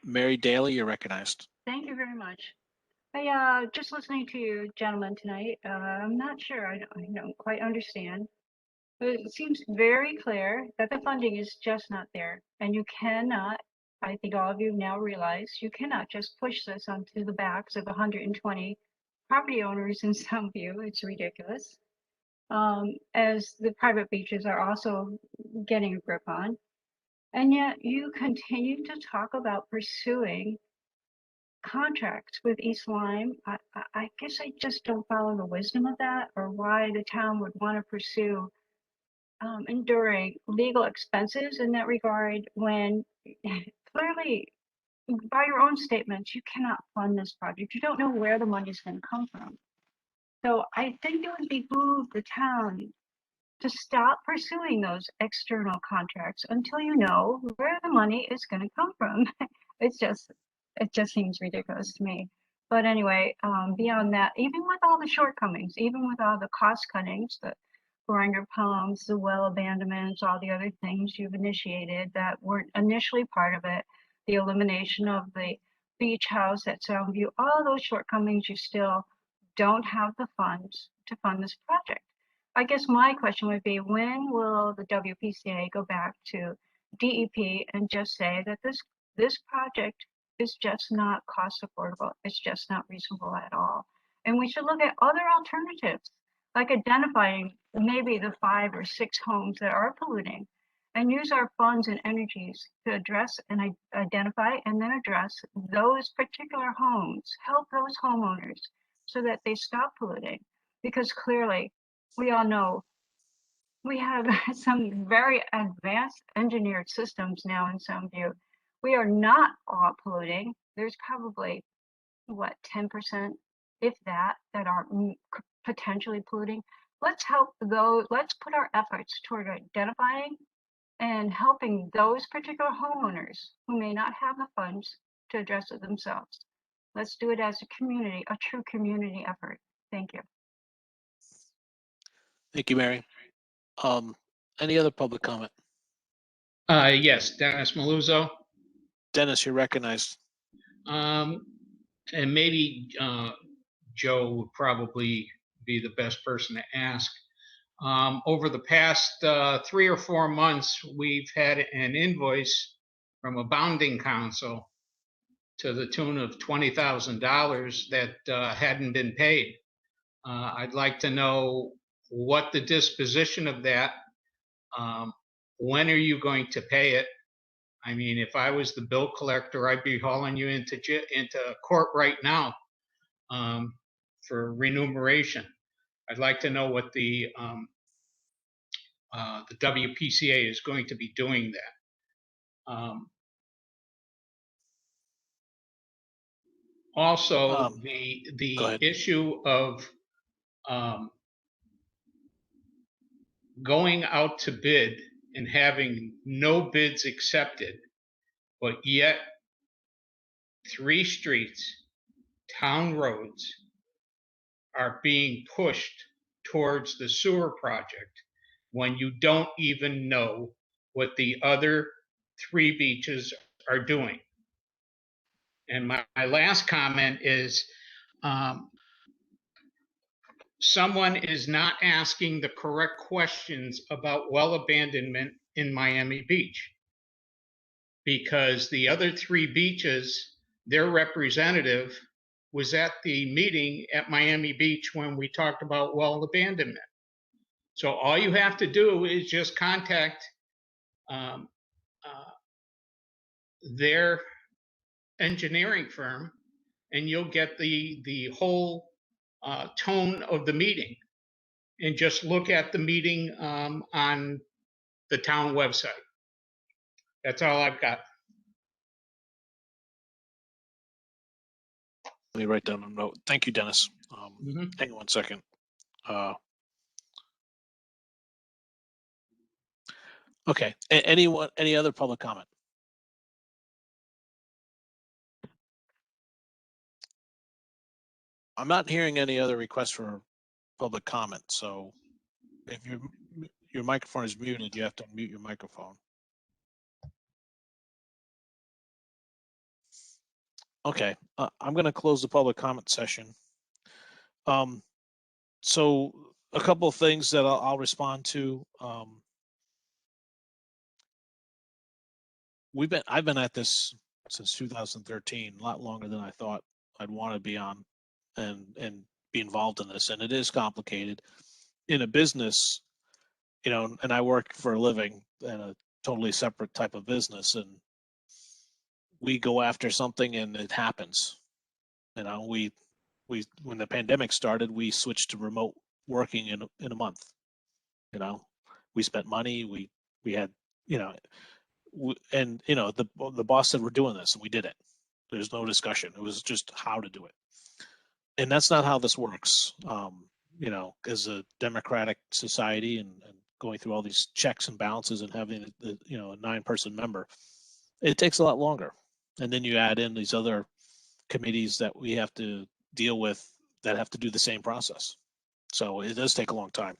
Mary Daly, you're recognized. Thank you very much. I just listening to you gentlemen tonight. I'm not sure. I don't quite understand. But it seems very clear that the funding is just not there, and you cannot. I think all of you now realize you cannot just push this onto the backs of 120 property owners in Soundview. It's ridiculous. As the private beaches are also getting a grip on. And yet you continue to talk about pursuing contracts with East Lyme. I guess I just don't follow the wisdom of that, or why the town would want to pursue enduring legal expenses in that regard when clearly by your own statements, you cannot fund this project. You don't know where the money is going to come from. So I think it would behoove the town to stop pursuing those external contracts until you know where the money is going to come from. It just seems ridiculous to me. But anyway, beyond that, even with all the shortcomings, even with all the cost cuttings, the grinder pumps, the well abandonments, all the other things you've initiated that weren't initially part of it, the elimination of the beach house at Soundview, all those shortcomings, you still don't have the funds to fund this project. I guess my question would be, when will the Wpca go back to DEP and just say that this project is just not cost affordable? It's just not reasonable at all. And we should look at other alternatives, like identifying maybe the 5 or 6 homes that are polluting, and use our funds and energies to address and identify and then address those particular homes, help those homeowners so that they stop polluting. Because clearly, we all know we have some very advanced engineered systems now in Soundview. We are not all polluting. There's probably, what, 10%, if that are potentially polluting. Let's help those, let's put our efforts toward identifying and helping those particular homeowners who may not have the funds to address it themselves. Let's do it as a community, a true community effort. Thank you. Thank you, Mary. Any other public comment? Yes, Dennis Maluzzo. Dennis, you're recognized. And maybe Joe would probably be the best person to ask. Over the past 3 or 4 months, we've had an invoice from a bonding council to the tune of $20,000 that hadn't been paid. I'd like to know what the disposition of that. When are you going to pay it? I mean, if I was the bill collector, I'd be hauling you into court right now for remuneration. I'd like to know what the Wpca is going to be doing that. Also, the issue of going out to bid and having no bids accepted, but yet 3 streets, town roads, are being pushed towards the sewer project when you don't even know what the other 3 beaches are doing. And my last comment is, someone is not asking the correct questions about well abandonment in Miami Beach, because the other 3 beaches, their representative was at the meeting at Miami Beach when we talked about well abandonment. So all you have to do is just contact their engineering firm, and you'll get the whole tone of the meeting. And just look at the meeting on the town website. That's all I've got. Let me write down a note. Thank you, Dennis. Mhm. Hang on 1 second. Okay. Any other public comment? I'm not hearing any other requests for public comment. So if your microphone is muted, you have to unmute your microphone. Okay. I'm going to close the public comment session. So a couple of things that I'll respond to. I've been at this since 2013, a lot longer than I thought I'd want to be on and be involved in this. And it is complicated in a business, you know, and I work for a living in a totally separate type of business, and we go after something and it happens. You know, when the pandemic started, we switched to remote working in a month. You know, we spent money, we had, you know, and you know, the boss said we're doing this, and we did it. There's no discussion. It was just how to do it, and that's not how this works. You know, as a democratic society and going through all these checks and balances and having you know, a 9-person member, it takes a lot longer. And then you add in these other committees that we have to deal with that have to do the same process. So it does take a long time.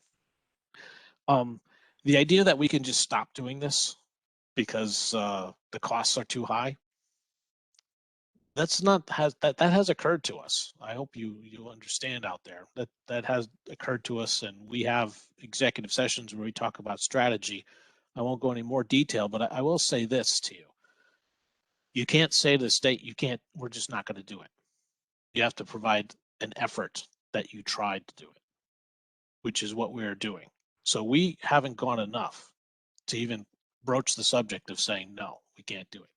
The idea that we can just stop doing this because the costs are too high, that has occurred to us. I hope you understand out there that has occurred to us, and we have executive sessions where we talk about strategy. I won't go into more detail, but I will say this to you. You can't say to the state, we're just not going to do it. You have to provide an effort that you tried to do it, which is what we're doing. So we haven't gone enough to even broach the subject of saying, no, we can't do it.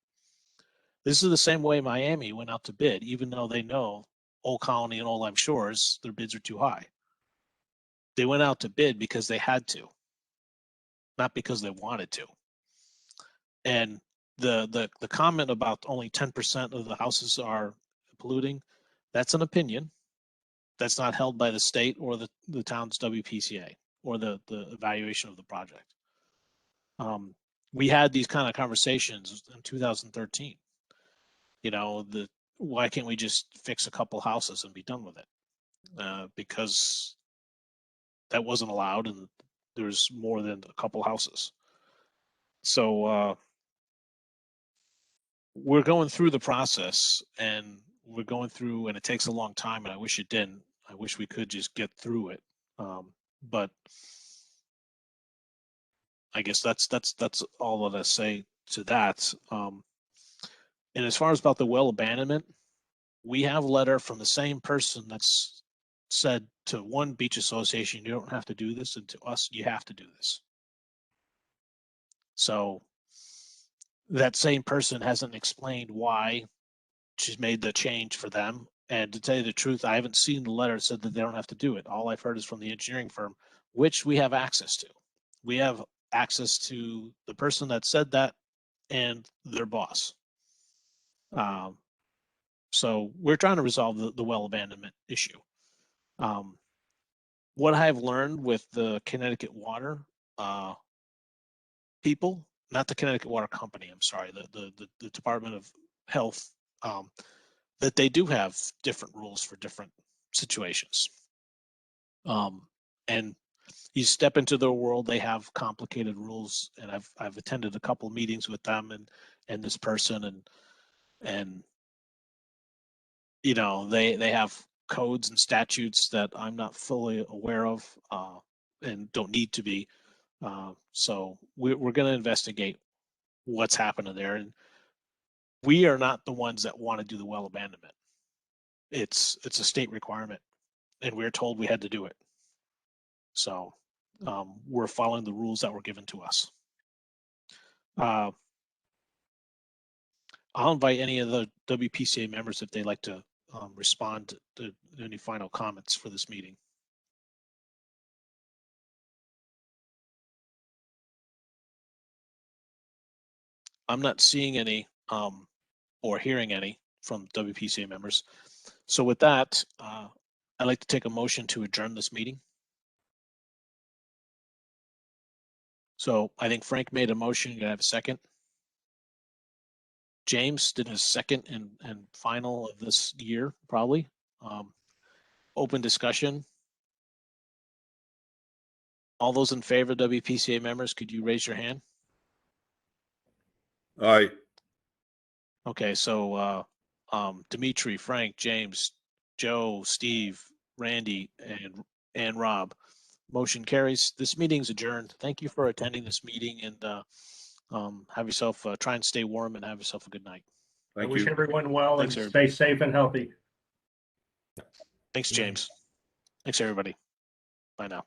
This is the same way Miami went out to bid, even though they know Old Colony and Old Lyme Shores, their bids are too high. They went out to bid because they had to, not because they wanted to. And the comment about only 10% of the houses are polluting, that's an opinion. That's not held by the state or the town's Wpca or the evaluation of the project. We had these kind of conversations in 2013. You know, why can't we just fix a couple houses and be done with it? Because that wasn't allowed, and there's more than a couple houses. So we're going through the process, and we're going through, and it takes a long time, and I wish it didn't. I wish we could just get through it. But I guess that's all that I say to that. And as far as about the well abandonment, we have a letter from the same person that's said to one beach association, you don't have to do this, and to us, you have to do this. So that same person hasn't explained why she's made the change for them. And to tell you the truth, I haven't seen the letter that said that they don't have to do it. All I've heard is from the engineering firm, which we have access to. We have access to the person that said that and their boss. So we're trying to resolve the well abandonment issue. What I've learned with the Connecticut Water people, not the Connecticut Water Company, I'm sorry, the Department of Health, that they do have different rules for different situations. And you step into their world, they have complicated rules, and I've attended a couple of meetings with them and this person, and you know, they have codes and statutes that I'm not fully aware of and don't need to be. So we're going to investigate what's happening there. And we are not the ones that want to do the well abandonment. it's a state requirement, and we're told we had to do it. So we're following the rules that were given to us. I'll invite any of the WPCA members if they'd like to respond to any final comments for this meeting. I'm not seeing any or hearing any from WPCA members. So with that, I'd like to take a motion to adjourn this meeting. So I think Frank made a motion. You have a second? James did his second and final of this year, probably. Open discussion. All those in favor, WPCA members, could you raise your hand? Aye. Okay, so Dimitri, Frank, James, Joe, Steve, Randy, and Rob. Motion carries. This meeting's adjourned. Thank you for attending this meeting, and have yourself try and stay warm and have yourself a good night. I Thank wish you. everyone well Thanks, and everybody. stay safe and healthy. Thanks, James. Thanks, everybody. Bye now.